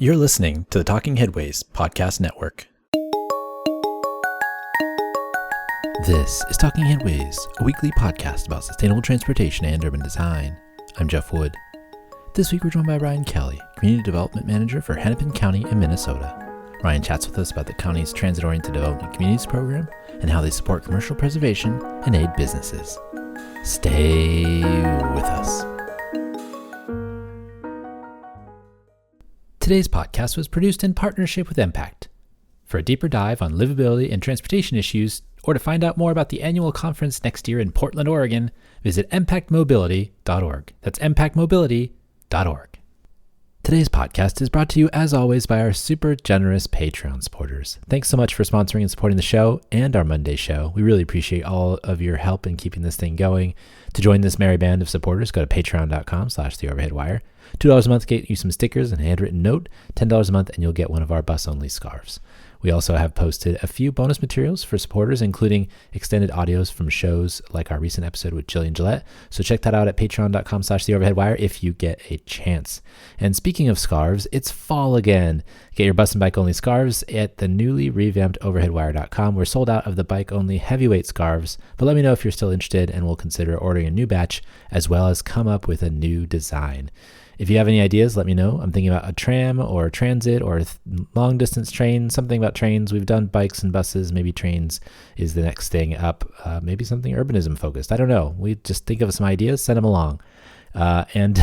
You're listening to the Talking Headways Podcast Network. This is Talking Headways, a weekly podcast about sustainable transportation and urban design. I'm Jeff Wood. This week we're joined by Ryan Kelley, Community Development Manager for Hennepin County in Minnesota. Ryan chats with us about the county's Transit-Oriented Development Communities program and how they support commercial preservation and aid businesses. Stay with us. Today's podcast was produced in partnership with Impact. For a deeper dive on livability and transportation issues, or to find out more about the annual conference next year in Portland, Oregon, visit impactmobility.org. That's impactmobility.org. Today's podcast is brought to you, as always, by our super generous Patreon supporters. Thanks so much for sponsoring and supporting the show and our Monday show. We really appreciate all of your help in keeping this thing going. To join this merry band of supporters, go to patreon.com/theoverheadwire. $2 a month get you some stickers and a handwritten note. $10 a month and you'll get one of our bus-only scarves. We also have posted a few bonus materials for supporters, including extended audios from shows like our recent episode with Jillian Gillette. So check that out at patreon.com/theoverheadwire if you get a chance. And speaking of scarves, it's fall again. Get your bus and bike only scarves at the newly revamped overheadwire.com. We're sold out of the bike only heavyweight scarves, but let me know if you're still interested and we'll consider ordering a new batch as well as come up with a new design. If you have any ideas, let me know. I'm thinking about a tram or a transit or a long distance train, something about trains. We've done bikes and buses. Maybe trains is the next thing up. Maybe something urbanism focused. I don't know. We just think of some ideas, send them along. And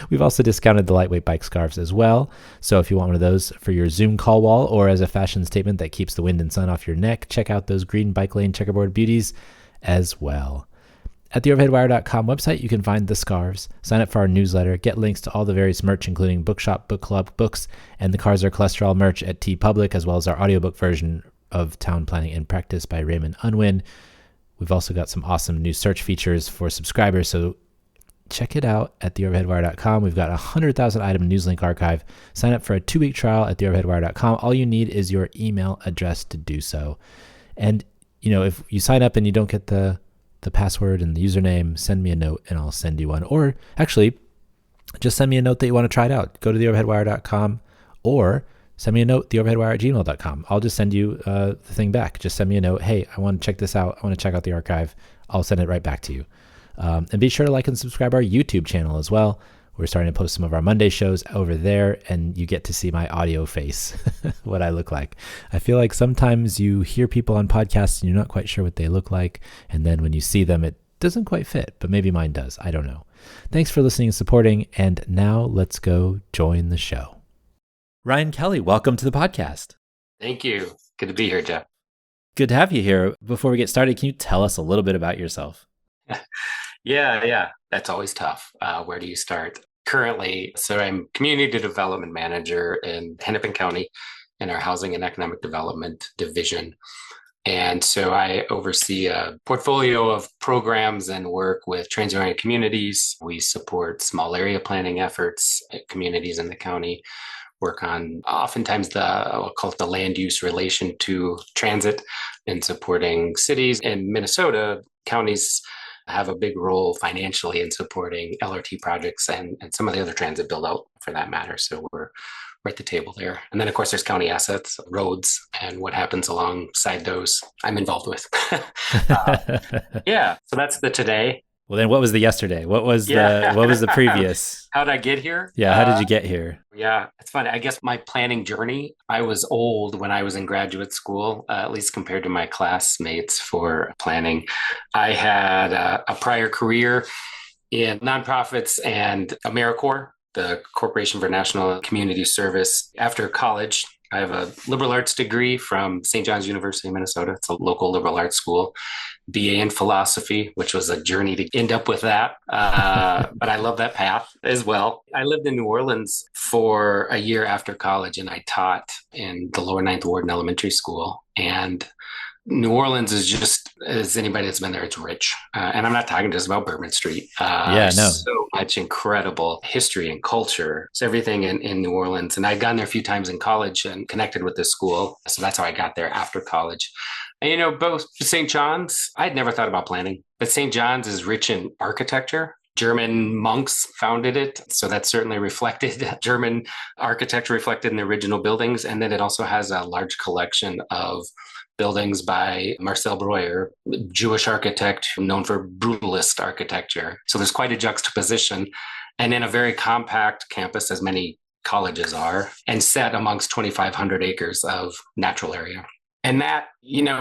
we've also discounted the lightweight bike scarves as well. So if you want one of those for your Zoom call wall or as a fashion statement that keeps the wind and sun off your neck, check out those green bike lane checkerboard beauties as well. At the overheadwire.com website, you can find the scarves, sign up for our newsletter, get links to all the various merch, including Bookshop, Book Club, books, and the Cars Are Cholesterol merch at TeePublic, as well as our audiobook version of Town Planning in Practice by Raymond Unwin. We've also got some awesome new search features for subscribers, so check it out at theoverheadwire.com. We've got a 100,000 item newslink archive. Sign up for a 2-week trial at theoverheadwire.com. All you need is your email address to do so. And, if you sign up and you don't get the password and the username, send me a note and I'll send you one. Or actually, just send me a note that you want to try it out. Go to theoverheadwire.com or send me a note, theoverheadwire@gmail.com. I'll just send you the thing back. Just send me a note. Hey, I want to check this out. I want to check out the archive. I'll send it right back to you. And be sure to like and subscribe our YouTube channel as well. We're starting to post some of our Monday shows over there, and you get to see my audio face, what I look like. I feel like sometimes you hear people on podcasts and you're not quite sure what they look like, and then when you see them, it doesn't quite fit, but maybe mine does. I don't know. Thanks for listening and supporting, and now let's go join the show. Ryan Kelley, welcome to the podcast. Thank you. Good to be here, Jeff. Good to have you here. Before we get started, can you tell us a little bit about yourself? Yeah. That's always tough. Where do you start? Currently, so I'm Community Development Manager in Hennepin County in our Housing and Economic Development Division. And so I oversee a portfolio of programs and work with transit-oriented communities. We support small area planning efforts at communities in the county, work on oftentimes I'll call it the land use relation to transit and supporting cities. In Minnesota, counties have a big role financially in supporting LRT projects and some of the other transit build out for that matter. So we're at the table there. And then of course there's county assets, roads, and what happens alongside those I'm involved with. So that's the today. Well, then what was the yesterday? What was the previous? How did I get here? Yeah. How did you get here? Yeah, it's funny. I guess my planning journey, I was old when I was in graduate school, at least compared to my classmates for planning. I had a prior career in nonprofits and AmeriCorps, the Corporation for National Community Service. After college, I have a liberal arts degree from St. John's University, Minnesota. It's a local liberal arts school. BA in philosophy, which was a journey to end up with that. But I love that path as well. I lived in New Orleans for a year after college, and I taught in the lower Ninth Ward in elementary school. And New Orleans is just, as anybody that's been there, it's rich. And I'm not talking just about Bourbon Street. So much incredible history and culture. It's everything in New Orleans. And I'd gone there a few times in college and connected with this school. So that's how I got there after college. And, both St. John's, I'd never thought about planning, but St. John's is rich in architecture. German monks founded it. So that's certainly reflected, German architecture reflected in the original buildings. And then it also has a large collection of buildings by Marcel Breuer, Jewish architect known for brutalist architecture. So there's quite a juxtaposition. And in a very compact campus, as many colleges are, and set amongst 2,500 acres of natural area. And that,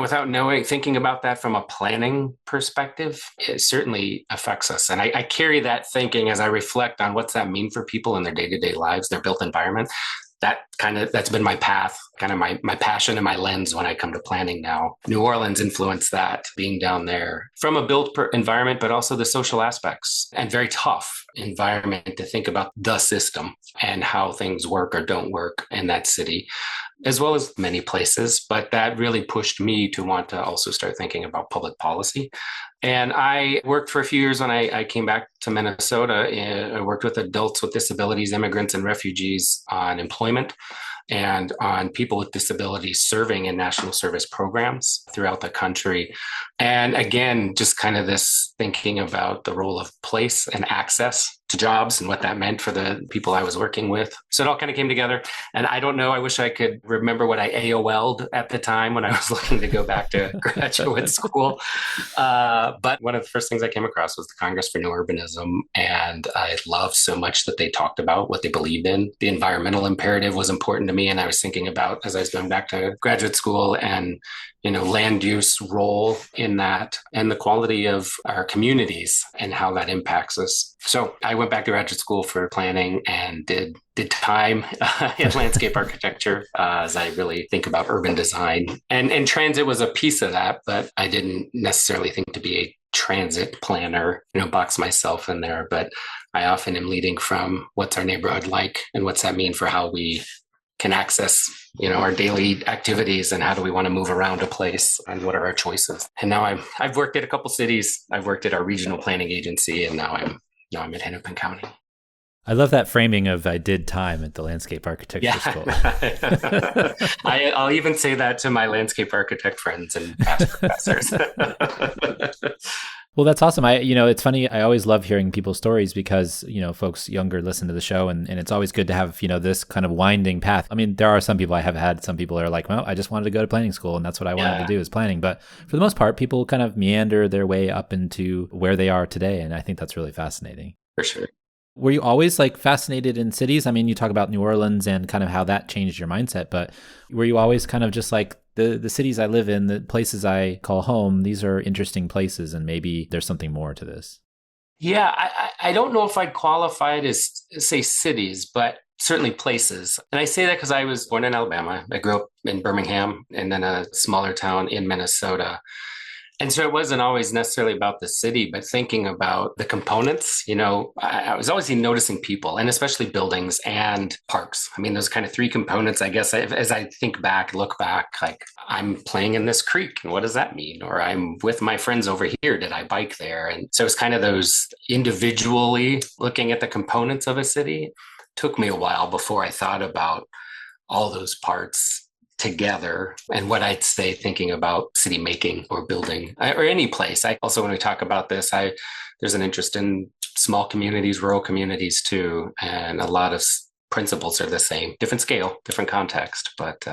without thinking about that from a planning perspective, it certainly affects us. And I carry that thinking as I reflect on what's that mean for people in their day-to-day lives, their built environment. That's been my path, kind of my passion and my lens when I come to planning now. New Orleans influenced that, being down there from a built environment, but also the social aspects, and very tough environment to think about the system and how things work or don't work in that city, as well as many places. But that really pushed me to want to also start thinking about public policy. And I worked for a few years when I came back to Minnesota. I worked with adults with disabilities, immigrants, and refugees on employment and on people with disabilities serving in national service programs throughout the country. And again, just kind of this thinking about the role of place and access to jobs and what that meant for the people I was working with. So it all kind of came together. And I don't know, I wish I could remember what I AOL'd at the time when I was looking to go back to graduate school. But one of the first things I came across was the Congress for New Urbanism. And I loved so much that they talked about what they believed in. The environmental imperative was important to me. And I was thinking about, as I was going back to graduate school, and land use role in that, and the quality of our communities and how that impacts us. So I went back to graduate school for planning and did time in landscape architecture as I really think about urban design. And transit was a piece of that, but I didn't necessarily think to be a transit planner, box myself in there. But I often am leading from what's our neighborhood like and what's that mean for how we can access our daily activities, and how do we want to move around a place, and what are our choices. And now I've worked at a couple cities. I've worked at our regional planning agency, and now I'm at Hennepin County. I love that framing of I did time at the landscape architecture school. I'll even say that to my landscape architect friends and past professors. Well, that's awesome. It's funny. I always love hearing people's stories because, folks younger listen to the show, and it's always good to have, this kind of winding path. I mean, there are some people I have had, some people are like, well, I just wanted to go to planning school and that's what I wanted to do is planning. But for the most part, people kind of meander their way up into where they are today. And I think that's really fascinating. For sure. Were you always fascinated in cities? I mean, you talk about New Orleans and kind of how that changed your mindset, but were you always kind of just like the cities I live in, the places I call home, these are interesting places and maybe there's something more to this? Yeah, I don't know if I'd qualify it as, say, cities, but certainly places. And I say that because I was born in Alabama. I grew up in Birmingham and then a smaller town in Minnesota. And so it wasn't always necessarily about the city, but thinking about the components. I was always noticing people, and especially buildings and parks. I mean, those kind of three components, I guess, as I look back, like I'm playing in this creek, and what does that mean? Or I'm with my friends over here. Did I bike there? And so it's kind of those individually looking at the components of a city. Took me a while before I thought about all those parts together and what I'd say thinking about city making or building or any place. I also, when we talk about this, there's an interest in small communities, rural communities too. And a lot of principles are the same, different scale, different context. But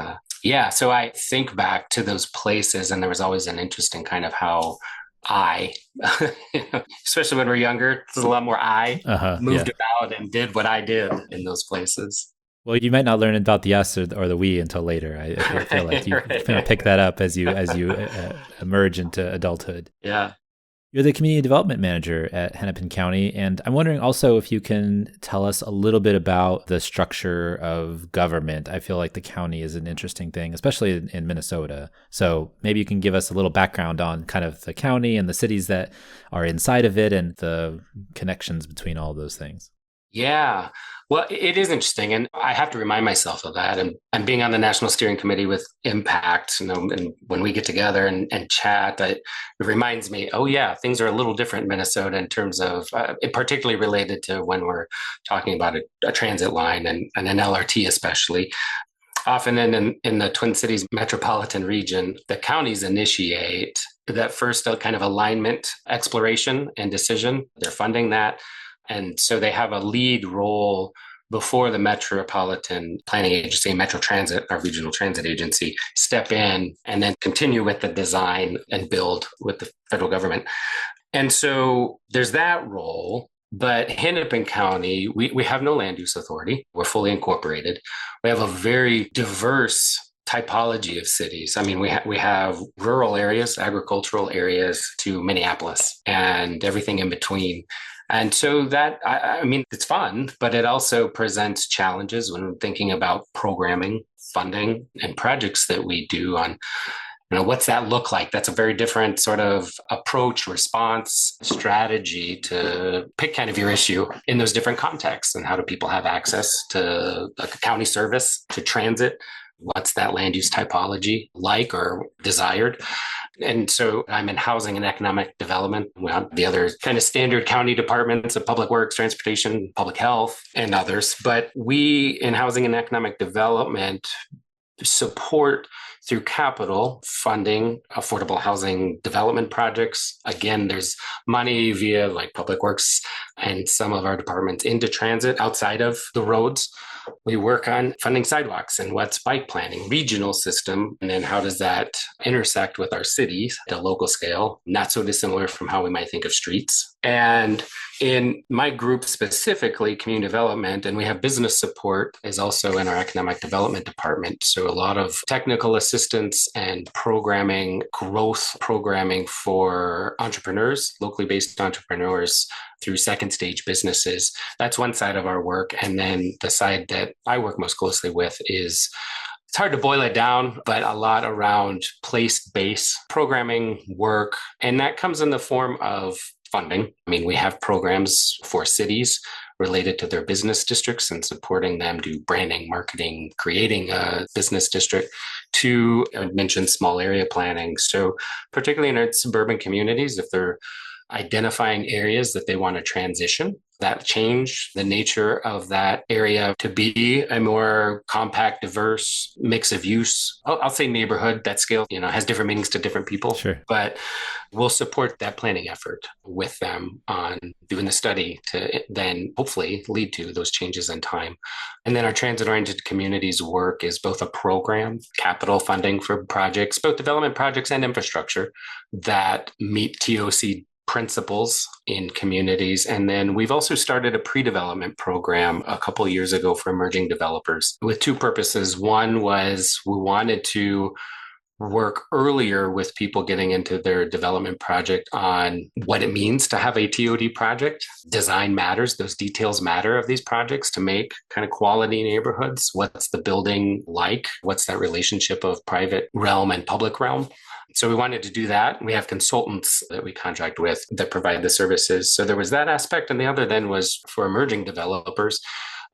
so I think back to those places, and there was always an interest in kind of how I, especially when we're younger, there's a lot more moved about and did what I did in those places. Well, you might not learn about the us or the we until later. I feel like you kind of pick that up as you emerge into adulthood. Yeah. You're the community development manager at Hennepin County, and I'm wondering also if you can tell us a little bit about the structure of government. I feel like the county is an interesting thing, especially in Minnesota. So maybe you can give us a little background on kind of the county and the cities that are inside of it and the connections between all those things. Yeah. Well, it is interesting. And I have to remind myself of that. And being on the National Steering Committee with Impact, and when we get together and chat, it reminds me, oh, yeah, things are a little different in Minnesota in terms of, particularly related to when we're talking about a transit line and an LRT especially. Often in the Twin Cities metropolitan region, the counties initiate that first kind of alignment exploration and decision. They're funding that. And so they have a lead role before the Metropolitan Planning Agency and Metro Transit, our regional transit agency, step in and then continue with the design and build with the federal government. And so there's that role. But Hennepin County, we have no land use authority. We're fully incorporated. We have a very diverse typology of cities. I mean, we have rural areas, agricultural areas to Minneapolis and everything in between. And so that, I mean, it's fun, but it also presents challenges when thinking about programming, funding, and projects that we do on, what's that look like? That's a very different sort of approach, response, strategy to pick kind of your issue in those different contexts. And how do people have access to a county service, to transit? What's that land use typology like or desired? And so I'm in housing and economic development. We have the other kind of standard county departments of public works, transportation, public health, and others. But we in housing and economic development support through capital funding affordable housing development projects. Again, there's money via like public works and some of our departments into transit outside of the roads. We work on funding sidewalks and what's bike planning, regional system, and then how does that intersect with our cities at a local scale, not so dissimilar from how we might think of streets. And in my group specifically, community development, and we have business support is also in our economic development department. So a lot of technical assistance and programming, growth programming for entrepreneurs, locally based entrepreneurs through second stage businesses. That's one side of our work. And then the side that I work most closely with is, it's hard to boil it down, but a lot around place-based programming work. And that comes in the form of funding. I mean, we have programs for cities related to their business districts and supporting them do branding, marketing, creating a business district, to, I mentioned small area planning. So particularly in our suburban communities, if they're identifying areas that they want to transition, that change the nature of that area to be a more compact, diverse mix of use. I'll say neighborhood. That scale, has different meanings to different people. Sure. But we'll support that planning effort with them on doing the study to then hopefully lead to those changes in time. And then our transit-oriented communities work is both a program, capital funding for projects, both development projects and infrastructure that meet TOC principles in communities. And then we've also started a pre-development program a couple of years ago for emerging developers with two purposes. One was we wanted to work earlier with people getting into their development project on what it means to have a TOD project. Design matters. Those details matter of these projects to make kind of quality neighborhoods. What's the building like? What's that relationship of private realm and public realm? So we wanted to do that. We have consultants that we contract with that provide the services. So there was that aspect. And the other then was for emerging developers,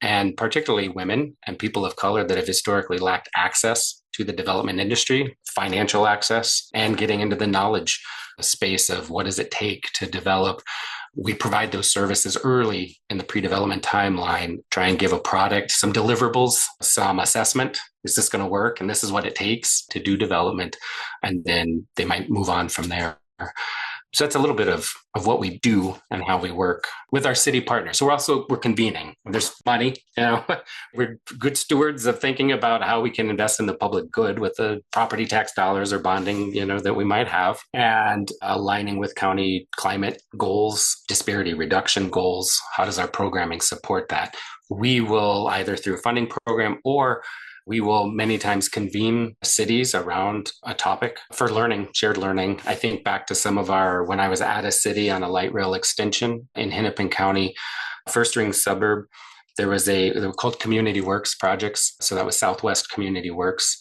and particularly women and people of color that have historically lacked access to the development industry, financial access, and getting into the knowledge space of what does it take to develop. We provide those services early in the pre-development timeline, try and give a product, some deliverables, some assessment. Is this going to work? And this is what it takes to do development. And then they might move on from there. So that's a little bit of what we do and how we work with our city partners. So we're convening. There's money, we're good stewards of thinking about how we can invest in the public good with the property tax dollars or bonding, that we might have, and aligning with county climate goals, disparity reduction goals. How does our programming support that? We will either through a funding program or we will many times convene cities around a topic for learning, shared learning. I think back to some of when I was at a city on a light rail extension in Hennepin County, first ring suburb, they were called Community Works projects. So that was Southwest Community Works.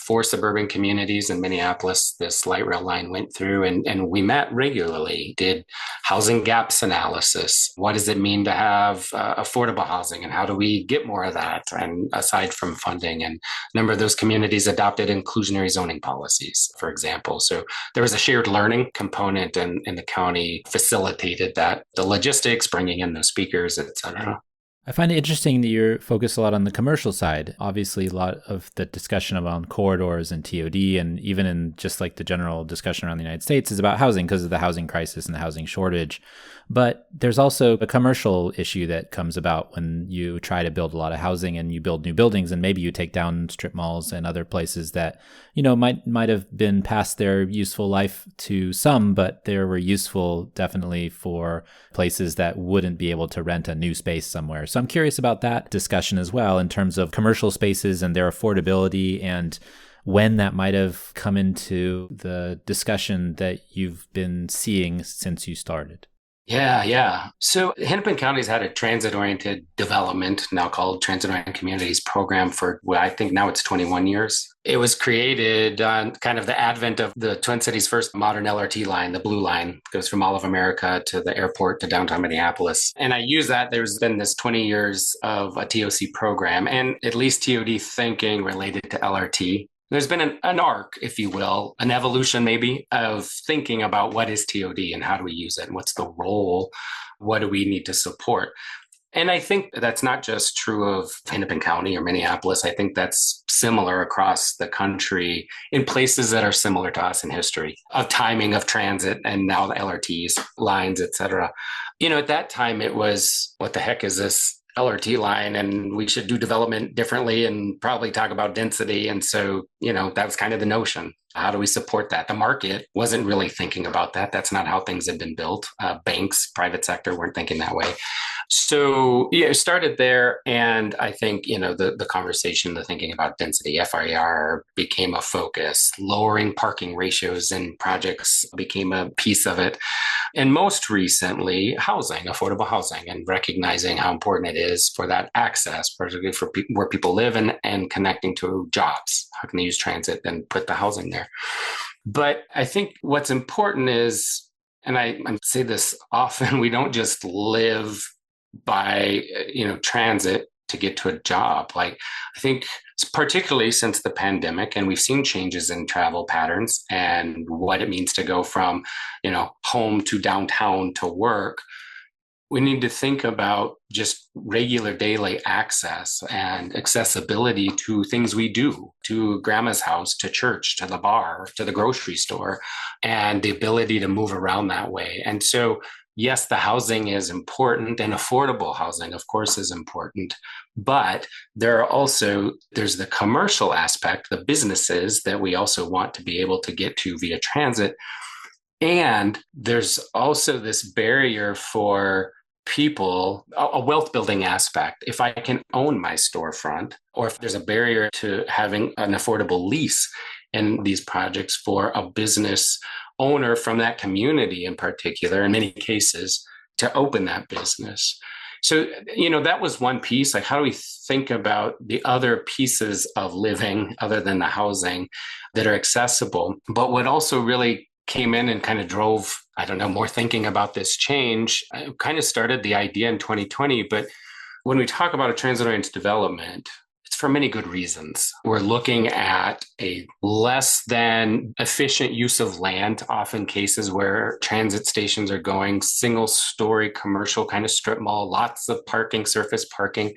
4 suburban communities in Minneapolis, this light rail line went through, and we met regularly, did housing gaps analysis. What does it mean to have affordable housing, and how do we get more of that? And aside from funding, and a number of those communities adopted inclusionary zoning policies, for example. So there was a shared learning component, and the county facilitated that, the logistics, bringing in those speakers, et cetera. I find it interesting that you're focused a lot on the commercial side. Obviously, a lot of the discussion around corridors and TOD, and even in just like the general discussion around the United States, is about housing because of the housing crisis and the housing shortage. But there's also a commercial issue that comes about when you try to build a lot of housing and you build new buildings, and maybe you take down strip malls and other places that, might have been past their useful life to some, but they were useful definitely for places that wouldn't be able to rent a new space somewhere. So I'm curious about that discussion as well in terms of commercial spaces and their affordability, and when that might have come into the discussion that you've been seeing since you started. Yeah. So Hennepin County's had a transit-oriented development, now called Transit-Oriented Communities program for, well, I think now it's 21 years. It was created on kind of the advent of the Twin Cities' first modern LRT line, the Blue Line, goes from all of America to the airport to downtown Minneapolis. And I use that. There's been this 20 years of a TOC program and at least TOD thinking related to LRT. There's been an arc, if you will, an evolution maybe of thinking about what is TOD and how do we use it and what's the role, what do we need to support. And I think that's not just true of Hennepin County or Minneapolis. I think that's similar across the country in places that are similar to us in history of timing of transit and now the LRTs, lines, et cetera. At that time it was, what the heck is this LRT line, and we should do development differently and probably talk about density. And so, that was kind of the notion. How do we support that? The market wasn't really thinking about that. That's not how things had been built. Banks, private sector weren't thinking that way. So it started there. And I think, the conversation, the thinking about density, FIR became a focus. Lowering parking ratios in projects became a piece of it. And most recently, housing, affordable housing, and recognizing how important it is for that access, particularly for where people live and connecting to jobs. How can they use transit and put the housing there? But I think what's important is, and I say this often, we don't just live by, transit to get to a job. Like, I think particularly since the pandemic, and we've seen changes in travel patterns and what it means to go from, home to downtown to work, we need to think about just regular daily access and accessibility to things we do, to grandma's house, to church, to the bar, to the grocery store, and the ability to move around that way. And so, yes, the housing is important, and affordable housing, of course, is important. But there's the commercial aspect, the businesses that we also want to be able to get to via transit. And there's also this barrier for people, a wealth building aspect. If I can own my storefront, or if there's a barrier to having an affordable lease in these projects for a business owner from that community in particular, in many cases, to open that business. So, that was one piece. Like, how do we think about the other pieces of living other than the housing that are accessible? But what also really came in and kind of drove, more thinking about this change, I kind of started the idea in 2020. But when we talk about a transit-oriented development, it's for many good reasons. We're looking at a less than efficient use of land, often cases where transit stations are going single-story commercial kind of strip mall, lots of parking, surface parking.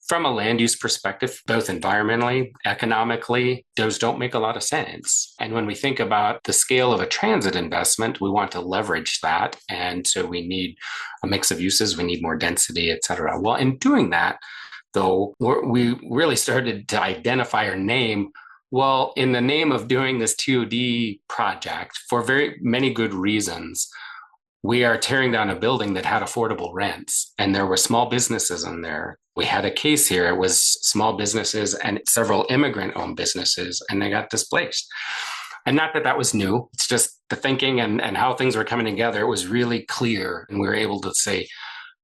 From a land use perspective, both environmentally, economically, those don't make a lot of sense. And when we think about the scale of a transit investment, we want to leverage that. And so we need a mix of uses, we need more density, et cetera. Well, in doing that, though, we really started to identify or name, well, in the name of doing this TOD project, for very many good reasons, we are tearing down a building that had affordable rents, and there were small businesses in there. We had a case here. It was small businesses and several immigrant-owned businesses, and they got displaced. And not that that was new. It's just the thinking and how things were coming together. It was really clear, and we were able to say,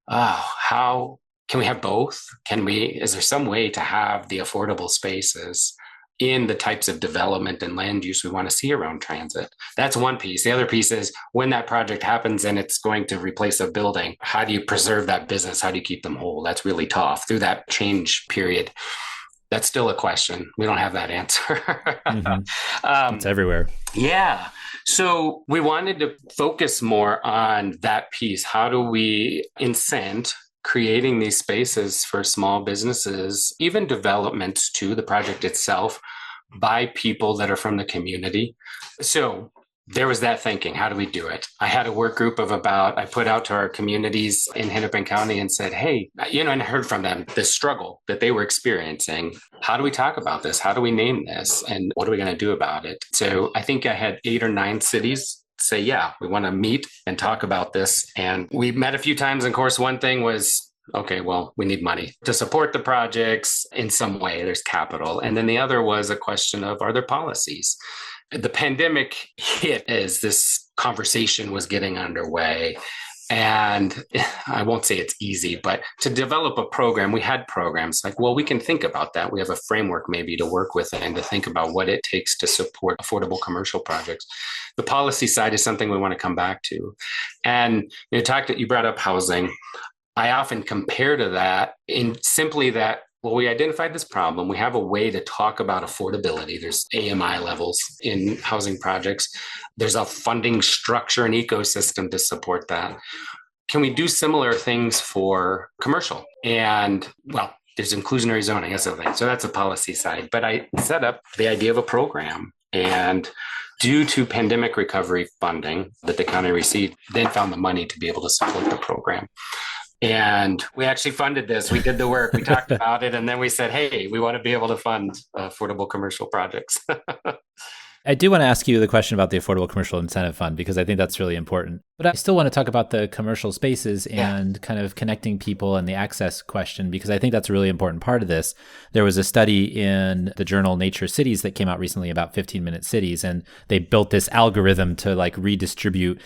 how can we have both? Is there some way to have the affordable spaces in the types of development and land use we want to see around transit? That's one piece. The other piece is when that project happens and it's going to replace a building, how do you preserve that business? How do you keep them whole? That's really tough through that change period. That's still a question. We don't have that answer. Mm-hmm. It's everywhere. Yeah. So we wanted to focus more on that piece. How do we incent creating these spaces for small businesses, even developments too, the project itself, by people that are from the community. So there was that thinking, how do we do it? I had a work group of I put out to our communities in Hennepin County and said, hey, and I heard from them the struggle that they were experiencing. How do we talk about this? How do we name this? And what are we going to do about it? So I think I had 8 or 9 cities say, yeah, we want to meet and talk about this. And we met a few times. And of course, one thing was, okay, well, we need money to support the projects in some way. There's capital. And then the other was a question of, are there policies? The pandemic hit as this conversation was getting underway. And I won't say it's easy, but to develop a program, we had programs like, well, we can think about that. We have a framework maybe to work with and to think about what it takes to support affordable commercial projects. The policy side is something we want to come back to. And you brought up housing. I often compare to that in simply that, well, we identified this problem. We have a way to talk about affordability. There's AMI levels in housing projects. There's a funding structure and ecosystem to support that. Can we do similar things for commercial? And well, there's inclusionary zoning, that's the thing. So that's the policy side. But I set up the idea of a program, and due to pandemic recovery funding that the county received, then found the money to be able to support the program. And we actually funded this. We did the work. We talked about it. And then we said, hey, we want to be able to fund affordable commercial projects. I do want to ask you the question about the Affordable Commercial Incentive Fund, because I think that's really important. But I still want to talk about the commercial spaces and kind of connecting people and the access question, because I think that's a really important part of this. There was a study in the journal Nature Cities that came out recently about 15-minute cities, and they built this algorithm to like redistribute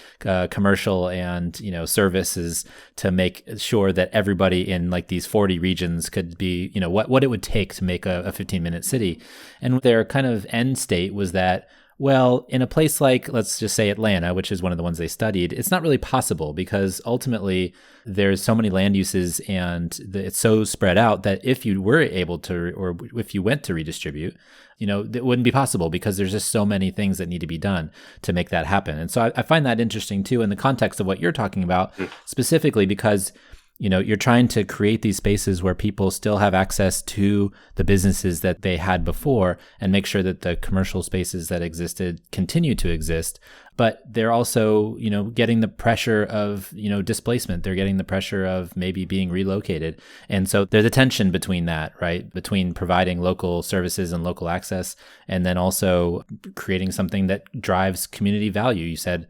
commercial and services to make sure that everybody in like these 40 regions could be, what it would take to make a 15-minute city. And their kind of end state was that, well, in a place like, let's just say Atlanta, which is one of the ones they studied, it's not really possible because ultimately there's so many land uses and it's so spread out that if you were able to, or if you went to redistribute, it wouldn't be possible because there's just so many things that need to be done to make that happen. And so I find that interesting too in the context of what you're talking about, specifically because you're trying to create these spaces where people still have access to the businesses that they had before and make sure that the commercial spaces that existed continue to exist. But they're also, getting the pressure of, displacement. They're getting the pressure of maybe being relocated. And so there's a tension between that, right? Between providing local services and local access, and then also creating something that drives community value. You said,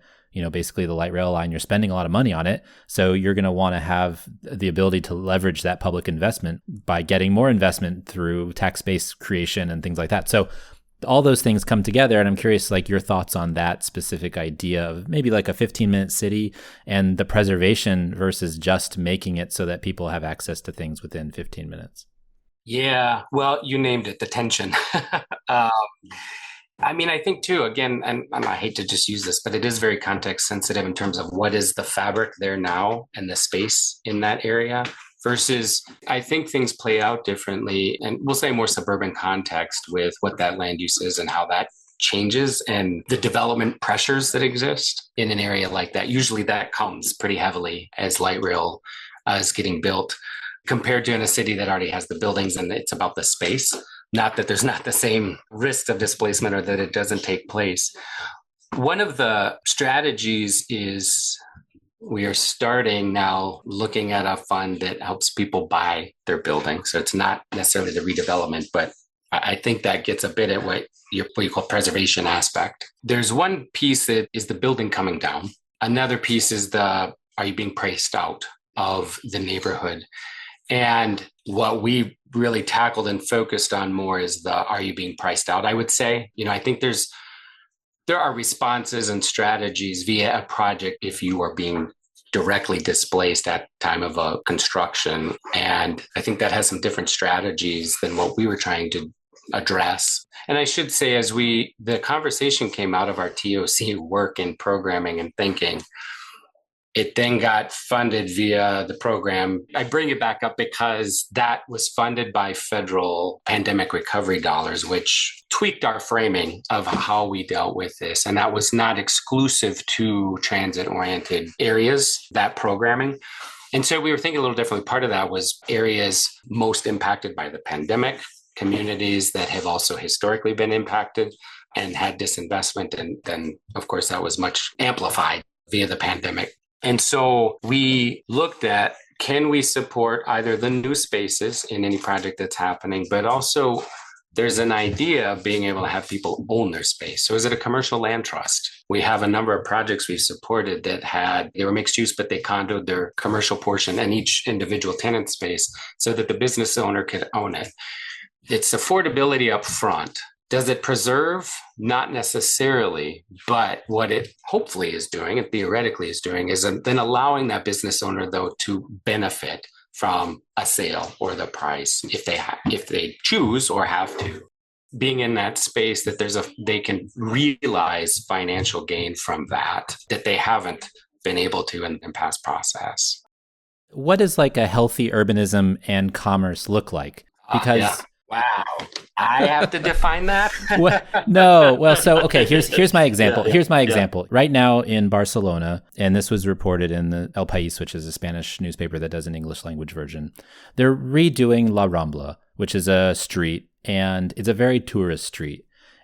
basically the light rail line, you're spending a lot of money on it. So you're going to want to have the ability to leverage that public investment by getting more investment through tax base creation and things like that. So all those things come together. And I'm curious, like your thoughts on that specific idea of maybe like a 15-minute city and the preservation versus just making it so that people have access to things within 15 minutes. Yeah, well, you named it, the tension. I think too, again, and I hate to just use this, but it is very context sensitive in terms of what is the fabric there now and the space in that area versus I think things play out differently. And we'll say more suburban context with what that land use is and how that changes and the development pressures that exist in an area like that. Usually that comes pretty heavily as light rail is getting built compared to in a city that already has the buildings and it's about the space. Not that there's not the same risk of displacement or that it doesn't take place. One of the strategies is we are starting now looking at a fund that helps people buy their building. So it's not necessarily the redevelopment, but I think that gets a bit at what you call preservation aspect. There's one piece that is the building coming down. Another piece is are you being priced out of the neighborhood? And what we really tackled and focused on more is are you being priced out? I would say, I think there are responses and strategies via a project if you are being directly displaced at time of a construction. And I think that has some different strategies than what we were trying to address. And I should say, the conversation came out of our TOC work in programming and thinking, it then got funded via the program. I bring it back up because that was funded by federal pandemic recovery dollars, which tweaked our framing of how we dealt with this. And that was not exclusive to transit-oriented areas, that programming. And so we were thinking a little differently. Part of that was areas most impacted by the pandemic, communities that have also historically been impacted and had disinvestment. And then, of course, that was much amplified via the pandemic. And so we looked at, can we support either the new spaces in any project that's happening, but also there's an idea of being able to have people own their space. So is it a commercial land trust? We have a number of projects we supported that they were mixed use, but they condoed their commercial portion and each individual tenant space so that the business owner could own it. It's affordability up front. Does it preserve? Not necessarily, but what it hopefully is doing and theoretically is doing is then allowing that business owner, though, to benefit from a sale or the price if they choose or have to. Being in that space that they can realize financial gain from that they haven't been able to in past process. What does like a healthy urbanism and commerce look like? Because yeah. Wow. I have to define that? No. Well, so, okay, here's my example. Here's my example. Right now in Barcelona, and this was reported in the El País, which is a Spanish newspaper that does an English language version, they're redoing La Rambla, which is a street, and it's a very tourist street.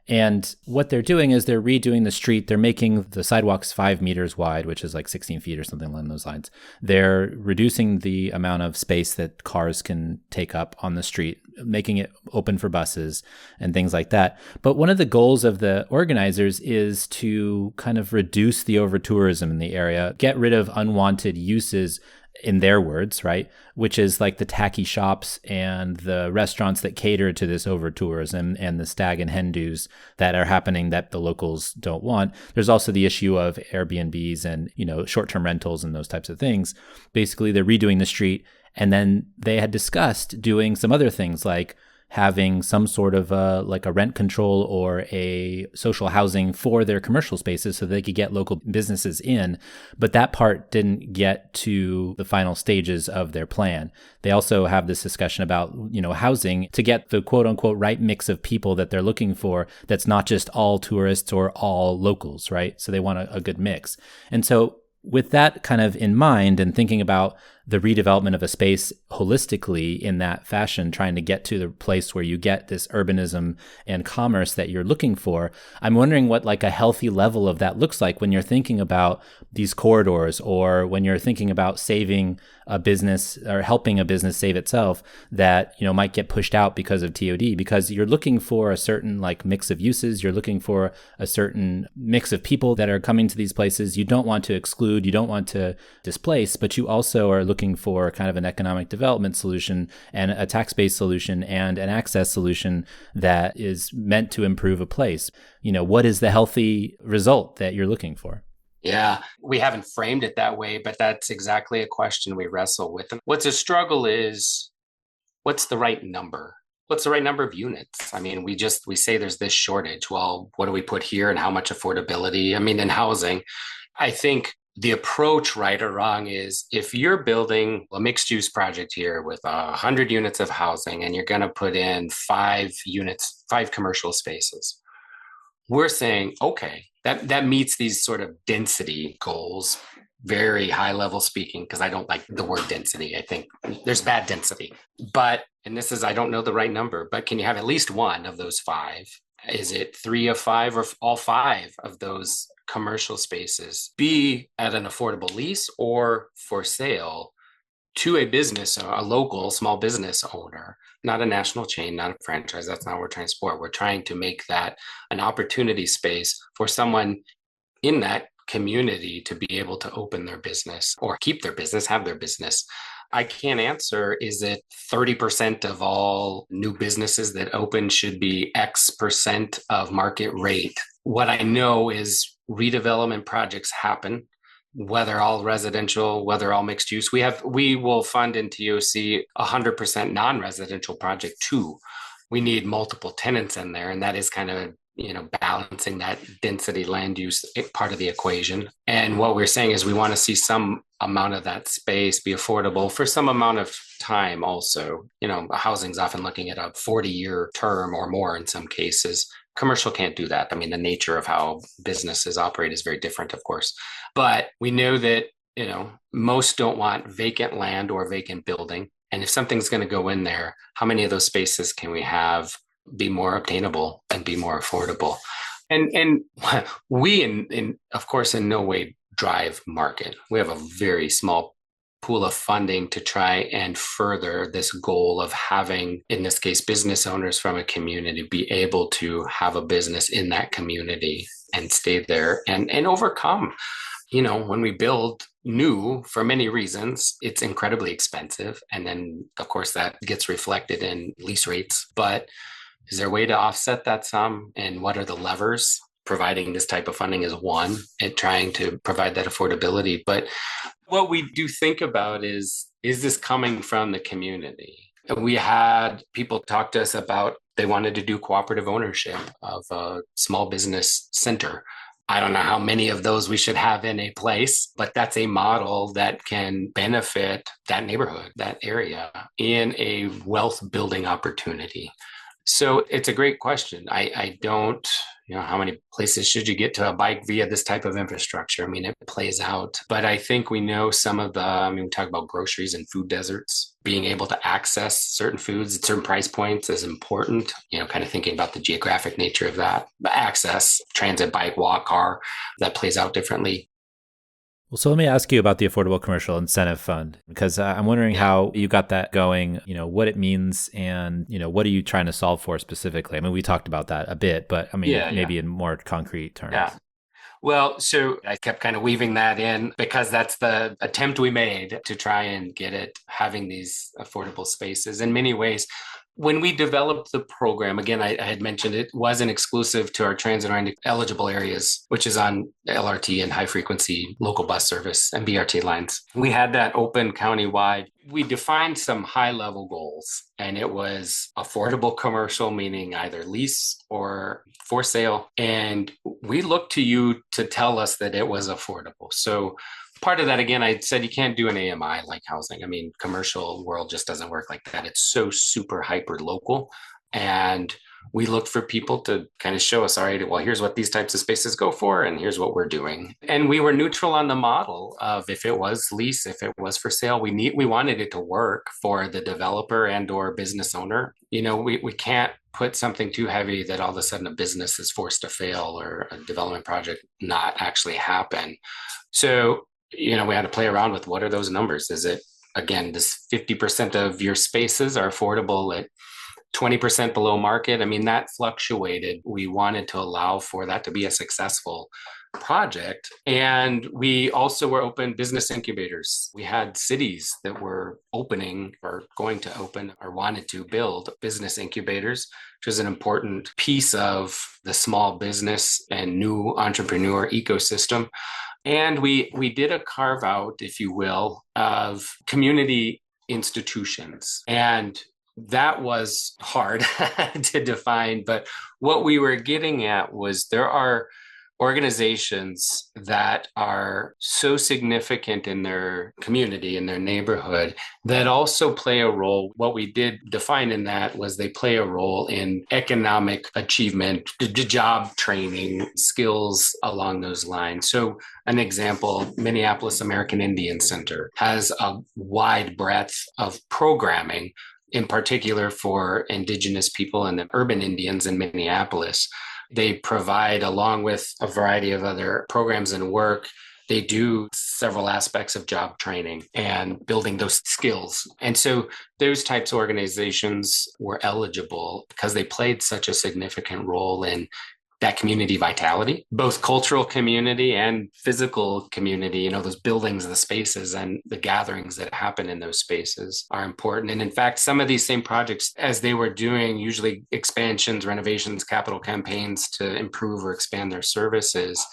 And what they're doing is they're redoing the street. They're making the sidewalks 5 meters wide, which is like 16 feet or something along those lines. They're reducing the amount of space that cars can take up on the street, making it open for buses and things like that. But one of the goals of the organizers is to kind of reduce the over-tourism in the area, get rid of unwanted uses, in their words, right? Which is like the tacky shops and the restaurants that cater to this over tourism and the stag and hen do's that are happening that the locals don't want. There's also the issue of Airbnbs and, short-term rentals and those types of things. Basically, they're redoing the street. And then they had discussed doing some other things like having some sort of like a rent control or a social housing for their commercial spaces so they could get local businesses in. But that part didn't get to the final stages of their plan. They also have this discussion about, housing to get the quote unquote right mix of people that they're looking for. That's not just all tourists or all locals, right? So they want a good mix. And so with that kind of in mind and thinking about the redevelopment of a space holistically in that fashion, trying to get to the place where you get this urbanism and commerce that you're looking for, I'm wondering what like a healthy level of that looks like when you're thinking about these corridors or when you're thinking about saving a business or helping a business save itself that, might get pushed out because of TOD, because you're looking for a certain like mix of uses. You're looking for a certain mix of people that are coming to these places. You don't want to exclude, you don't want to displace, but you also are looking for kind of an economic development solution and a tax-based solution and an access solution that is meant to improve a place. What is the healthy result that you're looking for? Yeah, we haven't framed it that way, but that's exactly a question we wrestle with. And what's a struggle is, what's the right number? What's the right number of units? I mean, we say there's this shortage. Well, what do we put here and how much affordability? I mean, in housing, I think the approach, right or wrong, is if you're building a mixed use project here with 100 units of housing and you're going to put in 5 commercial spaces, we're saying, okay, that meets these sort of density goals, very high level speaking, because I don't like the word density. I think there's bad density. But, and this is, I don't know the right number, but can you have at least one of those 5? Is it 3 of 5 or all 5 of those commercial spaces be at an affordable lease or for sale to a local small business owner, not a national chain, not a franchise? That's not what we're trying to support. We're trying to make that an opportunity space for someone in that community to be able to open their business or keep their business, have their business. I can't answer, is it 30% of all new businesses that open should be X percent of market rate? What I know is redevelopment projects happen, whether all residential, whether all mixed use. We will fund in TOC 100% non-residential project too. We need multiple tenants in there, and that is kind of balancing that density land use part of the equation. And what we're saying is we want to see some amount of that space be affordable for some amount of time also. Housing's often looking at a 40-year term or more in some cases. Commercial can't do that. I mean, the nature of how businesses operate is very different, of course. But we know that most don't want vacant land or vacant building. And if something's going to go in there, how many of those spaces can we have be more obtainable and be more affordable? And we, of course, in no way drive market. We have a very small pool of funding to try and further this goal of having, in this case, business owners from a community be able to have a business in that community and stay there and overcome. When we build new for many reasons, it's incredibly expensive. And then, of course, that gets reflected in lease rates. But is there a way to offset that some? And what are the levers? Providing this type of funding is one, and trying to provide that affordability. But what we do think about is this coming from the community? And we had people talk to us about they wanted to do cooperative ownership of a small business center. I don't know how many of those we should have in a place, but that's a model that can benefit that neighborhood, that area, in a wealth building opportunity. So it's a great question. I don't, how many places should you get to a bike via this type of infrastructure? I mean, it plays out, but I think we know some of we talk about groceries and food deserts, being able to access certain foods at certain price points is important, kind of thinking about the geographic nature of that, but access, transit, bike, walk, car, that plays out differently. Well, so let me ask you about the Affordable Commercial Incentive Fund, because I'm wondering how you got that going, what it means, and, what are you trying to solve for specifically? I mean, we talked about that a bit, but I mean, maybe in more concrete terms. Yeah. Well, so I kept kind of weaving that in because that's the attempt we made to try and get it having these affordable spaces. In many ways, when we developed the program, again, I had mentioned it wasn't exclusive to our transit-oriented eligible areas, which is on LRT and high-frequency local bus service and BRT lines. We had that open countywide. We defined some high-level goals, and it was affordable commercial, meaning either lease or for sale. And we looked to you to tell us that it was affordable. So part of that, again, I said you can't do an AMI like housing. I mean, commercial world just doesn't work like that. It's so super hyper local. And we looked for people to kind of show us, all right, well, here's what these types of spaces go for, and here's what we're doing. And we were neutral on the model of if it was lease, if it was for sale, we wanted it to work for the developer and or business owner. We can't put something too heavy that all of a sudden a business is forced to fail or a development project not actually happen. So we had to play around with what are those numbers? Is it, again, this 50% of your spaces are affordable at 20% below market? I mean, that fluctuated. We wanted to allow for that to be a successful project. And we also were open business incubators. We had cities that were opening or going to open or wanted to build business incubators, which is an important piece of the small business and new entrepreneur ecosystem. And we did a carve out, if you will, of community institutions. And that was hard to define. But what we were getting at was there are organizations that are so significant in their community, in their neighborhood, that also play a role. What we did define in that was they play a role in economic achievement, job training, skills along those lines. So an example, Minneapolis American Indian Center has a wide breadth of programming, in particular for Indigenous people and the urban Indians in Minneapolis. They provide, along with a variety of other programs and work, they do several aspects of job training and building those skills. And so those types of organizations were eligible because they played such a significant role in that community vitality, both cultural community and physical community. Those buildings, the spaces and the gatherings that happen in those spaces are important. And in fact, some of these same projects, as they were doing usually expansions, renovations, capital campaigns to improve or expand their services,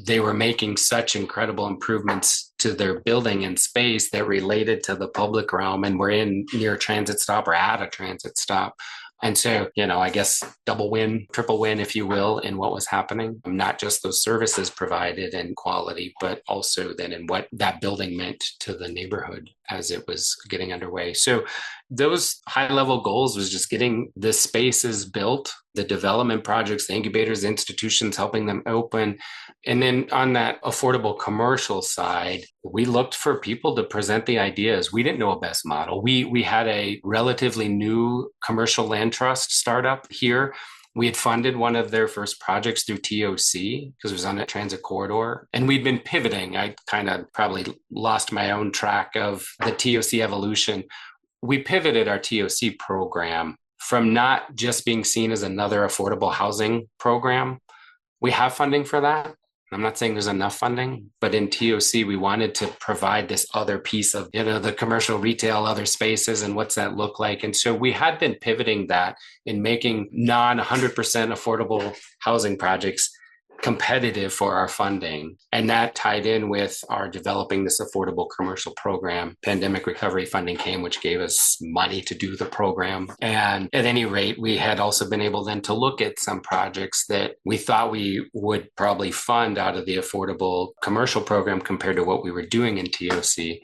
they were making such incredible improvements to their building and space that related to the public realm and were in near a transit stop or at a transit stop. And so, I guess double win, triple win, if you will, in what was happening, not just those services provided and quality, but also then in what that building meant to the neighborhood as it was getting underway. So those high level goals was just getting the spaces built, the development projects, the incubators, the institutions, helping them open. And then on that affordable commercial side, we looked for people to present the ideas. We didn't know a best model. We had a relatively new commercial land trust startup here. We had funded one of their first projects through TOC because it was on a transit corridor. And we'd been pivoting. I kind of probably lost my own track of the TOC evolution. We pivoted our TOC program from not just being seen as another affordable housing program. We have funding for that. I'm not saying there's enough funding, but in TOC, we wanted to provide this other piece of, the commercial retail, other spaces, and what's that look like. And so we had been pivoting that in making non 100% affordable housing projects competitive for our funding. And that tied in with our developing this affordable commercial program. Pandemic recovery funding came, which gave us money to do the program. And at any rate, we had also been able then to look at some projects that we thought we would probably fund out of the affordable commercial program compared to what we were doing in TOC.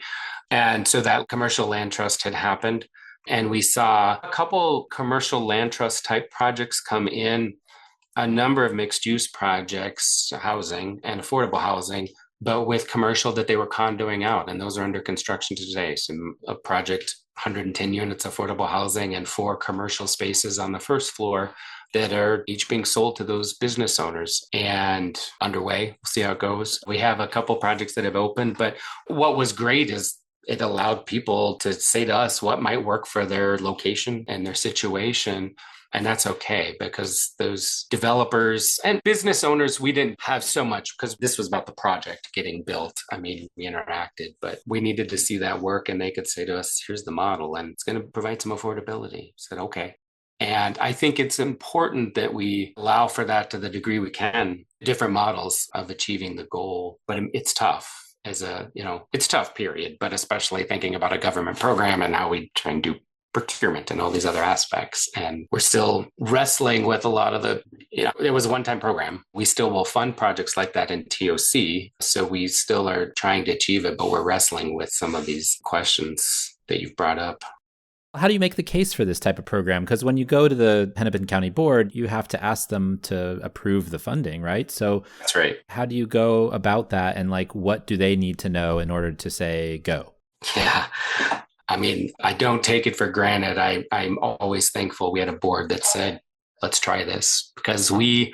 And so that commercial land trust had happened. And we saw a couple commercial land trust type projects come in, a number of mixed use projects, housing and affordable housing, but with commercial that they were condoing out. And those are under construction today. So a project, 110 units affordable housing and 4 commercial spaces on the first floor that are each being sold to those business owners and underway. We'll see how it goes. We have a couple projects that have opened, but what was great is it allowed people to say to us what might work for their location and their situation. And that's okay, because those developers and business owners, we didn't have so much because this was about the project getting built. I mean, we interacted, but we needed to see that work, and they could say to us, here's the model, and it's going to provide some affordability. I said, okay. And I think it's important that we allow for that to the degree we can, different models of achieving the goal. But it's tough it's tough, period. But especially thinking about a government program and how we try and do procurement and all these other aspects. And we're still wrestling with a lot of it was a one-time program. We still will fund projects like that in TOC. So we still are trying to achieve it, but we're wrestling with some of these questions that you've brought up. How do you make the case for this type of program? Because when you go to the Hennepin County Board, you have to ask them to approve the funding, right? So that's right. How do you go about that? And what do they need to know in order to say go? Yeah. I mean, I don't take it for granted. I'm always thankful we had a board that said, let's try this, because we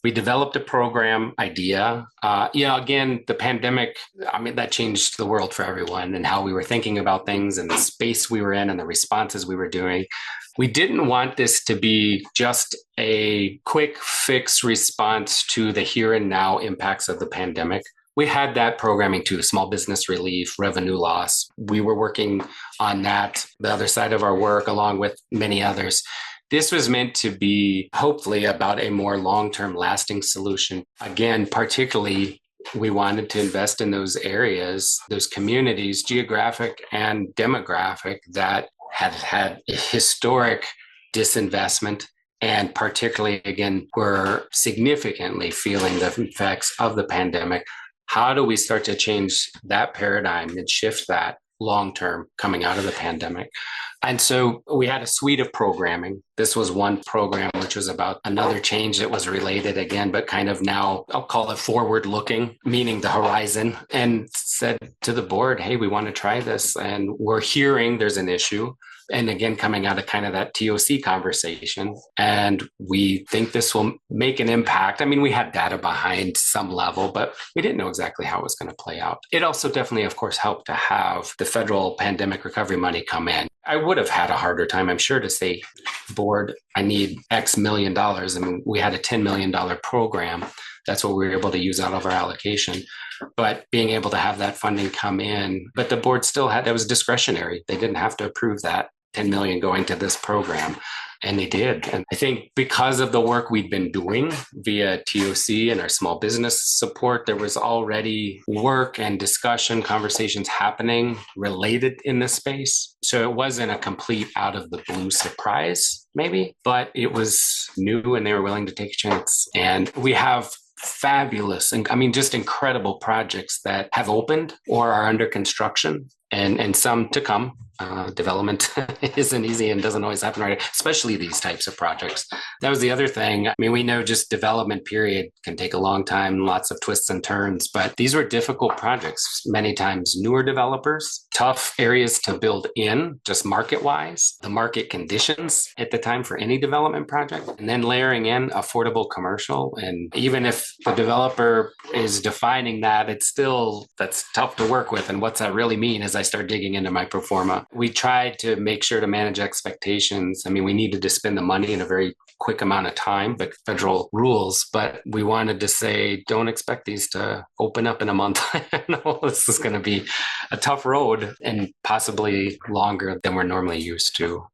developed a program idea. Again, the pandemic, that changed the world for everyone and how we were thinking about things and the space we were in and the responses we were doing. We didn't want this to be just a quick fix response to the here and now impacts of the pandemic. We had that programming too, small business relief, revenue loss. We were working on that, the other side of our work, along with many others. This was meant to be hopefully about a more long-term lasting solution. Again, particularly, we wanted to invest in those areas, those communities, geographic and demographic, that had had historic disinvestment, and particularly, again, were significantly feeling the effects of the pandemic. How do we start to change that paradigm and shift that long-term coming out of the pandemic? And so we had a suite of programming. This was one program, which was about another change that was related again, but kind of now, I'll call it forward-looking, meaning the horizon, and said to the board, hey, we want to try this. And we're hearing there's an issue. And again, coming out of kind of that TOC conversation. And we think this will make an impact. I mean, we had data behind some level, but we didn't know exactly how it was going to play out. It also definitely, of course, helped to have the federal pandemic recovery money come in. I would have had a harder time, I'm sure, to say, board, I need X million dollars. I mean, we had a $10 million program. That's what we were able to use out of our allocation. But being able to have that funding come in, but the board still had, that was discretionary. They didn't have to approve that 10 million going to this program. And they did. And I think because of the work we'd been doing via TOC and our small business support, there was already work and discussion, conversations happening related in this space. So it wasn't a complete out of the blue surprise, maybe, but it was new and they were willing to take a chance. And we have fabulous, and I mean, just incredible projects that have opened or are under construction, and some to come. Development isn't easy and doesn't always happen right, especially these types of projects. That was the other thing. I mean, we know just development period can take a long time, lots of twists and turns, but these were difficult projects, many times newer developers, tough areas to build in, just market wise, the market conditions at the time for any development project, and then layering in affordable commercial. And even if the developer is defining that, that's tough to work with. And what's that really mean as I start digging into my pro forma? We tried to make sure to manage expectations. I mean, we needed to spend the money in a very quick amount of time, but federal rules, but we wanted to say, don't expect these to open up in a month. No, this is going to be a tough road and possibly longer than we're normally used to.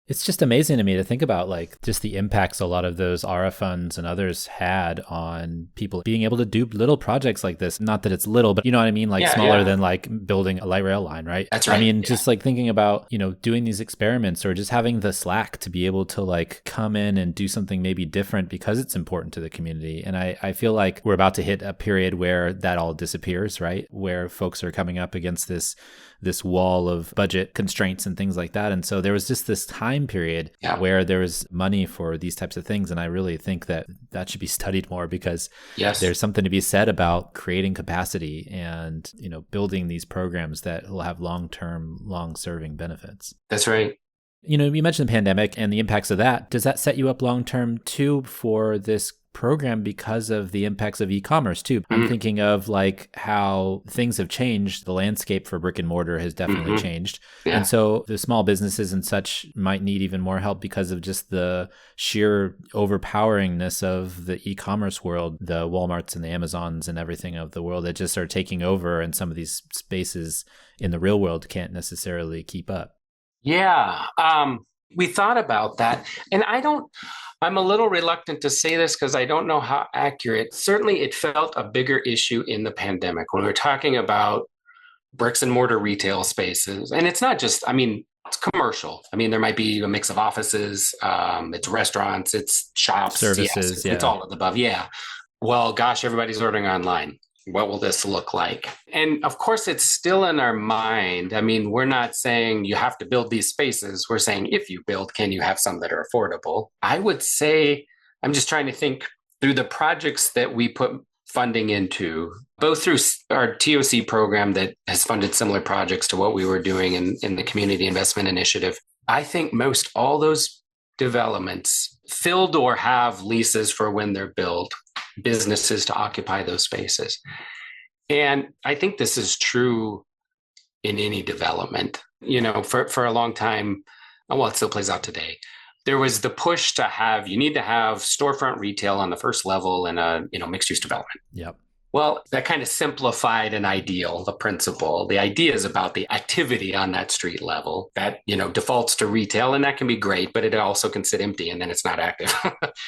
It's just amazing to me to think about like just the impacts a lot of those ARA funds and others had on people being able to do little projects like this. Not that it's little, but you know what I mean? Like smaller than like building a light rail line, right? That's right. I mean, just like thinking about, doing these experiments or just having the slack to be able to like come in and do something maybe different because it's important to the community. And I feel like we're about to hit a period where that all disappears, right? Where folks are coming up against this wall of budget constraints and things like that. And so there was just this time period where there was money for these types of things. And I really think that should be studied more because there's something to be said about creating capacity and, building these programs that will have long-term, long-serving benefits. That's right. You mentioned the pandemic and the impacts of that. Does that set you up long-term too for this program because of the impacts of e-commerce too? I'm thinking of like how things have changed. The landscape for brick and mortar has definitely changed. Yeah. And so the small businesses and such might need even more help because of just the sheer overpoweringness of the e-commerce world, the Walmarts and the Amazons and everything of the world that just are taking over, and some of these spaces in the real world can't necessarily keep up. Yeah. We thought about that. And I'm a little reluctant to say this because I don't know how accurate. Certainly, it felt a bigger issue in the pandemic when we were talking about bricks and mortar retail spaces. And it's not just, it's commercial. There might be a mix of offices, it's restaurants, it's shops, services. It's all of the above. Yeah. Well, gosh, everybody's ordering online. What will this look like? And of course, it's still in our mind. We're not saying you have to build these spaces. We're saying if you build, can you have some that are affordable? I would say, I'm just trying to think through the projects that we put funding into, both through our TOC program that has funded similar projects to what we were doing in the Community Investment Initiative. I think most all those developments filled or have leases for when they're built, businesses to occupy those spaces. And I think this is true in any development. For a long time, well, it still plays out today. There was the push you need to have storefront retail on the first level in a, mixed use development. Yep. Well, that kind of simplified an ideal, the principle. The idea is about the activity on that street level that, defaults to retail, and that can be great, but it also can sit empty and then it's not active.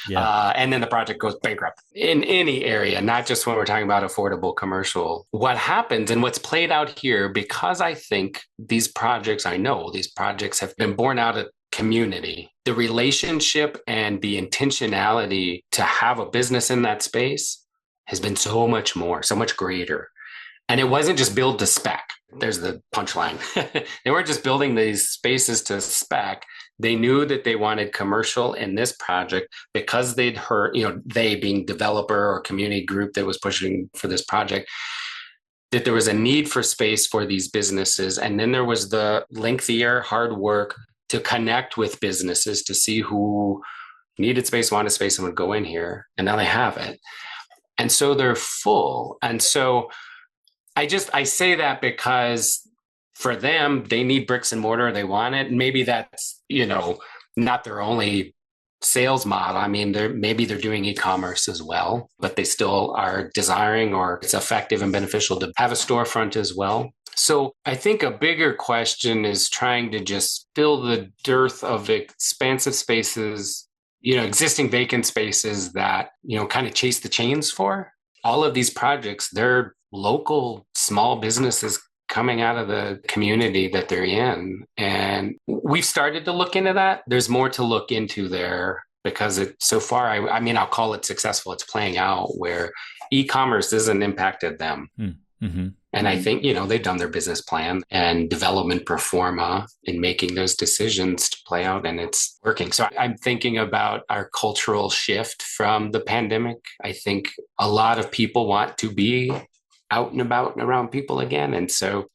And then the project goes bankrupt in any area, not just when we're talking about affordable commercial. What happens and what's played out here, because I think these projects have been born out of community, the relationship and the intentionality to have a business in that space has been so much greater. And it wasn't just build to spec. There's the punchline. They weren't just building these spaces to spec. They knew that they wanted commercial in this project because they'd heard, they being developer or community group that was pushing for this project, that there was a need for space for these businesses. And then there was the lengthier hard work to connect with businesses to see who needed space, wanted space, and would go in here. And now they have it. And so they're full. And so I say that because for them, they need bricks and mortar. They want it. Maybe that's, not their only sales model. Maybe they're doing e-commerce as well, but they still are desiring, or it's effective and beneficial to have a storefront as well. So I think a bigger question is trying to just fill the dearth of expansive spaces, existing vacant spaces that, kind of chase the chains for. All of these projects, they're local small businesses coming out of the community that they're in. And we've started to look into that. There's more to look into there. because so far, I mean, I'll call it successful. It's playing out where e-commerce hasn't impacted them. Mm-hmm. And I think, they've done their business plan and development pro forma in making those decisions to play out, and it's working. So I'm thinking about our cultural shift from the pandemic. I think a lot of people want to be out and about and around people again. And so,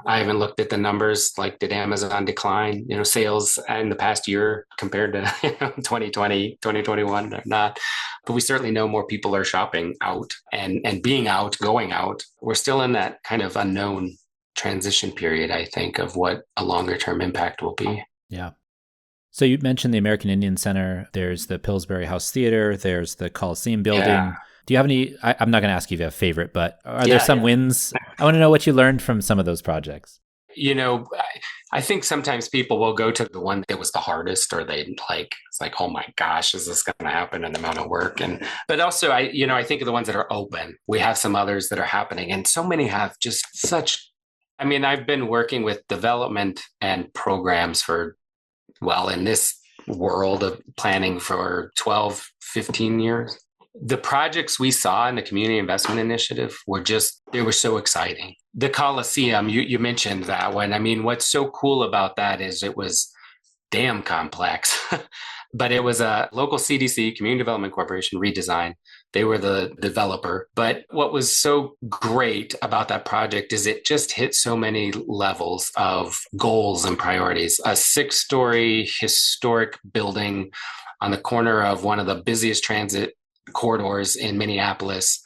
I haven't looked at the numbers, like did Amazon decline, sales in the past year compared to 2020, 2021 or not. But we certainly know more people are shopping out and being out, going out. We're still in that kind of unknown transition period, I think, of what a longer term impact will be. Yeah. So you mentioned the American Indian Center. There's the Pillsbury House Theater. There's the Coliseum building. Yeah. Do you have any, I'm not going to ask you if you have a favorite, but are there some wins? I want to know what you learned from some of those projects. I think sometimes people will go to the one that was the hardest, or it's like, oh my gosh, is this going to happen? And the amount of work. But also I think of the ones that are open. We have some others that are happening, and so many have just I've been working with development and programs in this world of planning for 12, 15 years. The projects we saw in the Community Investment Initiative they were so exciting. The Coliseum, you mentioned that one. I mean, what's so cool about that is it was damn complex, but it was a local CDC, Community Development Corporation redesign. They were the developer. But what was so great about that project is it just hit so many levels of goals and priorities. A 6-story historic building on the corner of one of the busiest transit corridors in Minneapolis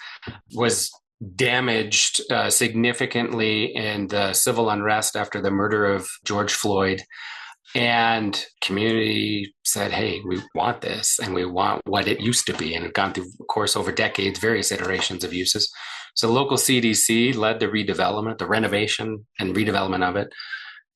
was damaged significantly in the civil unrest after the murder of George Floyd. And community said, hey, we want this, and we want what it used to be. And it gone through, of course, over decades, various iterations of uses. So local CDC led the redevelopment, the renovation and redevelopment of it.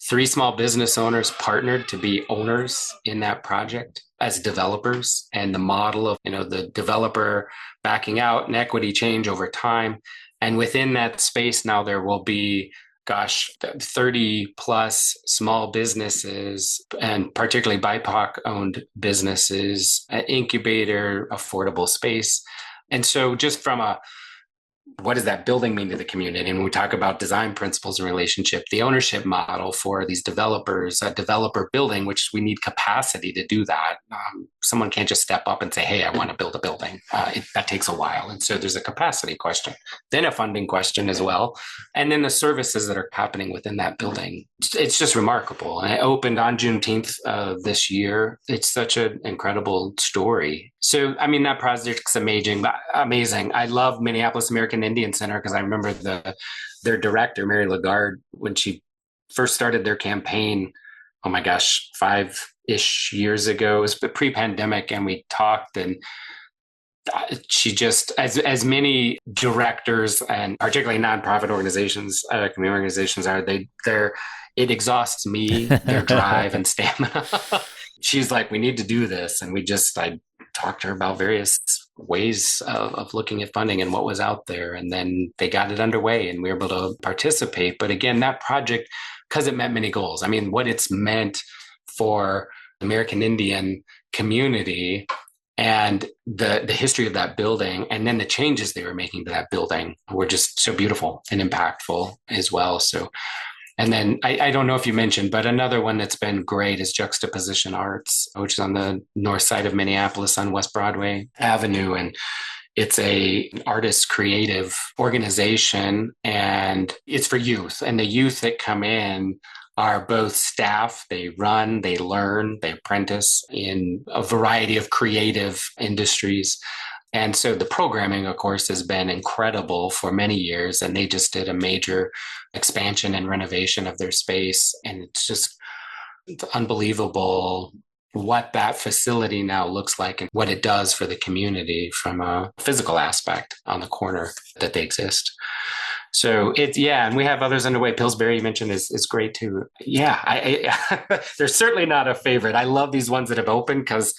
3 small business owners partnered to be owners in that project as developers, and the model of, the developer backing out and equity change over time. And within that space now there will be 30 plus small businesses, and particularly BIPOC owned businesses, an incubator, affordable space. And so just from what does that building mean to the community? And when we talk about design principles and relationship, the ownership model for these developers, a developer building, which we need capacity to do that. Someone can't just step up and say, hey, I want to build a building. That takes a while. And so there's a capacity question, then a funding question as well. And then the services that are happening within that building. It's just remarkable. And it opened on Juneteenth this year. It's such an incredible story. So, that project's amazing. I love Minneapolis American Indian Center because I remember their director, Mary Lagarde, when she first started their campaign, oh my gosh, 5-ish years ago. It was pre-pandemic, and we talked, and she just, as many directors and particularly nonprofit organizations, community organizations it exhausts me, their drive and stamina. She's like, we need to do this. And I talked to her about various ways of looking at funding and what was out there. And then they got it underway and we were able to participate. But again, that project, because it met many goals, what it's meant for the American Indian community and the history of that building, and then the changes they were making to that building were just so beautiful and impactful as well. So, and then I don't know if you mentioned, but another one that's been great is Juxtaposition Arts, which is on the north side of Minneapolis on West Broadway Avenue. And it's an artist creative organization, and it's for youth. And the youth that come in are both staff. They run, they learn, they apprentice in a variety of creative industries. And so the programming, of course, has been incredible for many years. And they just did a major expansion and renovation of their space. And it's unbelievable what that facility now looks like and what it does for the community from a physical aspect on the corner that they exist. So and we have others underway. Pillsbury, you mentioned, is great too. Yeah, there's certainly not a favorite. I love these ones that have opened because,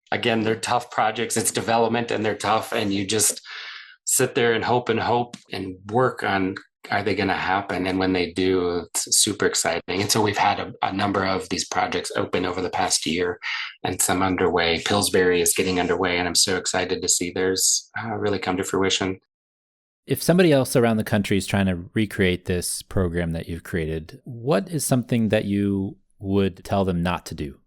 again, they're tough projects. It's development and they're tough, and you just sit there and hope and work on are they going to happen? And when they do, it's super exciting. And so we've had a number of these projects open over the past year and some underway. Pillsbury is getting underway, and I'm so excited to see theirs really come to fruition. If somebody else around the country is trying to recreate this program that you've created, what is something that you would tell them not to do?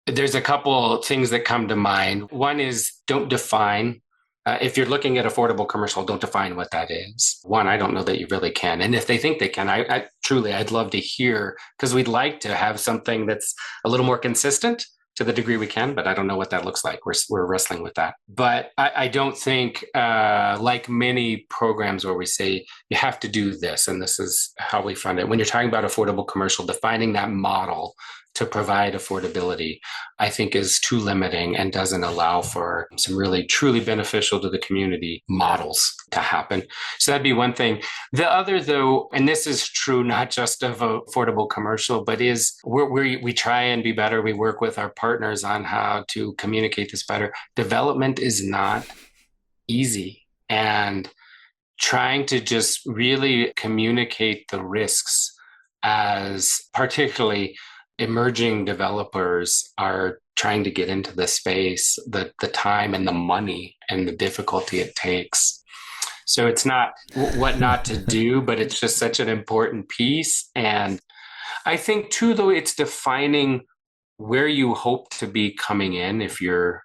There's a couple things that come to mind. One is don't define. If you're looking at affordable commercial, don't define what that is. One, I don't know that you really can. And if they think they can, I truly, I'd love to hear, because we'd like to have something that's a little more consistent to the degree we can, but I don't know what that looks like. We're wrestling with that. But I don't think, like many programs where we say you have to do this, and this is how we fund it. When you're talking about affordable commercial, defining that model to provide affordability, I think is too limiting and doesn't allow for some really truly beneficial to the community models to happen. So that'd be one thing. The other, though, and this is true not just of affordable commercial, but is we try and be better. We work with our partners on how to communicate this better. Development is not easy, and trying to just really communicate the risks, as particularly emerging developers are trying to get into the space, the time and the money and the difficulty it takes. So it's not what not to do, but it's just such an important piece. And I think too, though, it's defining where you hope to be coming in if you're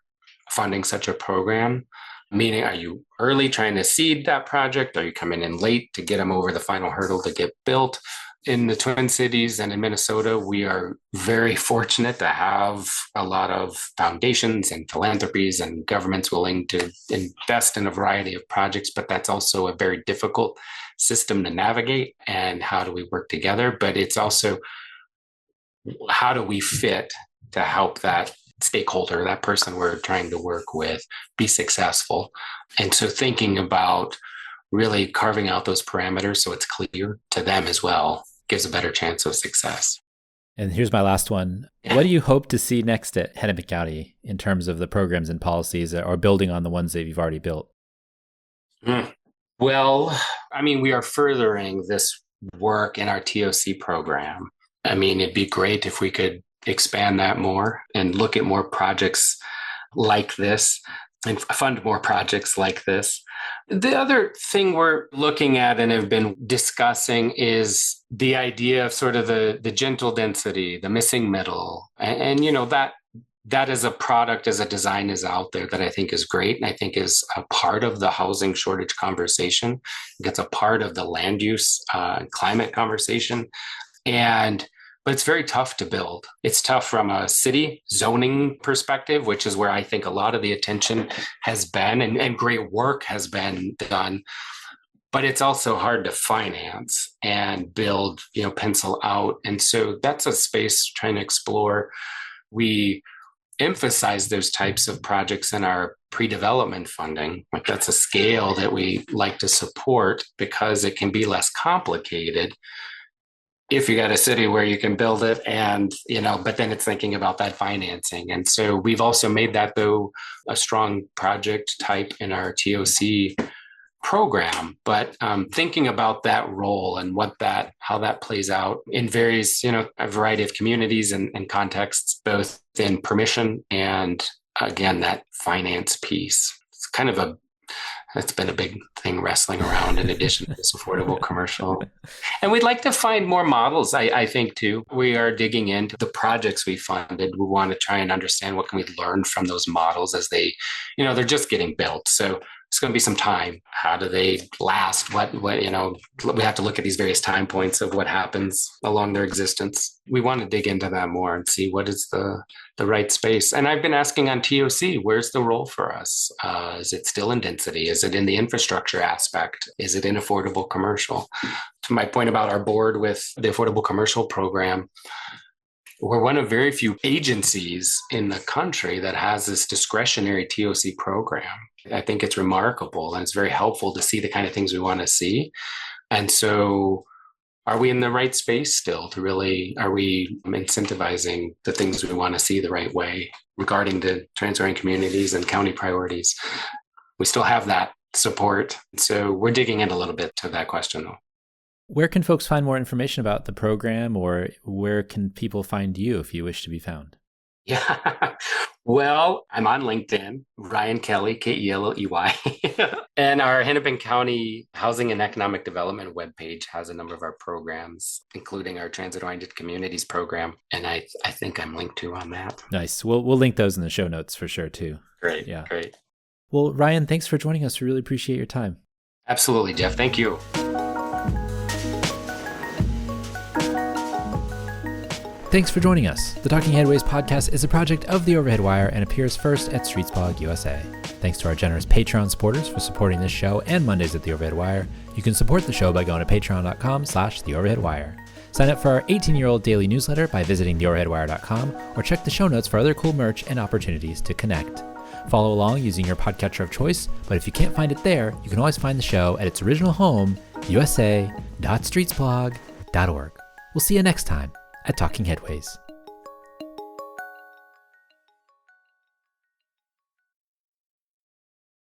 funding such a program. Meaning, are you early trying to seed that project? Are you coming in late to get them over the final hurdle to get built? In the Twin Cities and in Minnesota, we are very fortunate to have a lot of foundations and philanthropies and governments willing to invest in a variety of projects, but that's also a very difficult system to navigate. And how do we work together? But it's also, how do we fit to help that stakeholder, that person we're trying to work with, be successful? And so thinking about really carving out those parameters so it's clear to them as well gives a better chance of success. And here's my last one. Yeah. What do you hope to see next at Hennepin County in terms of the programs and policies, or building on the ones that you've already built? Well, I mean, we are furthering this work in our TOC program. I mean, it'd be great if we could expand that more and look at more projects like this and fund more projects like this. The other thing we're looking at and have been discussing is the idea of sort of the gentle density, the missing middle. And you know, that is a product, as a design is out there that I think is great. And I think is a part of the housing shortage conversation. It's a part of the land use climate conversation. But it's very tough to build. It's tough from a city zoning perspective, which is where I think a lot of the attention has been, and great work has been done. But it's also hard to finance and build, pencil out. And so that's a space trying to explore. We emphasize those types of projects in our pre-development funding. Like, that's a scale that we like to support because it can be less complicated if you got a city where you can build it, and, but then it's thinking about that financing. And so we've also made that, though, a strong project type in our TOC program, but thinking about that role and how that plays out in various, a variety of communities and contexts, both in permission and, again, that finance piece. It's kind of that's been a big thing wrestling around, in addition to this affordable commercial. And we'd like to find more models, I think, too. We are digging into the projects we funded. We want to try and understand what can we learn from those models as they, they're just getting built. So it's going to be some time. How do they last? What, we have to look at these various time points of what happens along their existence. We want to dig into that more and see what is the right space. And I've been asking on TOC, where's the role for us? Is it still in density? Is it in the infrastructure aspect? Is it in affordable commercial? To my point about our board with the affordable commercial program, we're one of very few agencies in the country that has this discretionary TOC program. I think it's remarkable, and it's very helpful to see the kind of things we want to see. And so are we in the right space still are we incentivizing the things we want to see the right way regarding the transferring communities and county priorities? We still have that support. So we're digging in a little bit to that question, though. Where can folks find more information about the program, or where can people find you if you wish to be found? Yeah. Well, I'm on LinkedIn, Ryan Kelley, Kelley. And our Hennepin County Housing and Economic Development webpage has a number of our programs, including our Transit-Oriented Communities program. And I think I'm linked to on that. Nice. We'll link those in the show notes for sure, too. Great. Yeah. Great. Well, Ryan, thanks for joining us. We really appreciate your time. Absolutely, Jeff. Thank you. Thanks for joining us. The Talking Headways podcast is a project of The Overhead Wire and appears first at Streetsblog USA. Thanks to our generous Patreon supporters for supporting this show and Mondays at The Overhead Wire. You can support the show by going to patreon.com/TheOverheadWire. Sign up for our 18-year-old daily newsletter by visiting TheOverheadWire.com or check the show notes for other cool merch and opportunities to connect. Follow along using your podcatcher of choice, but if you can't find it there, you can always find the show at its original home, usa.streetsblog.org. We'll see you next time at Talking Headways.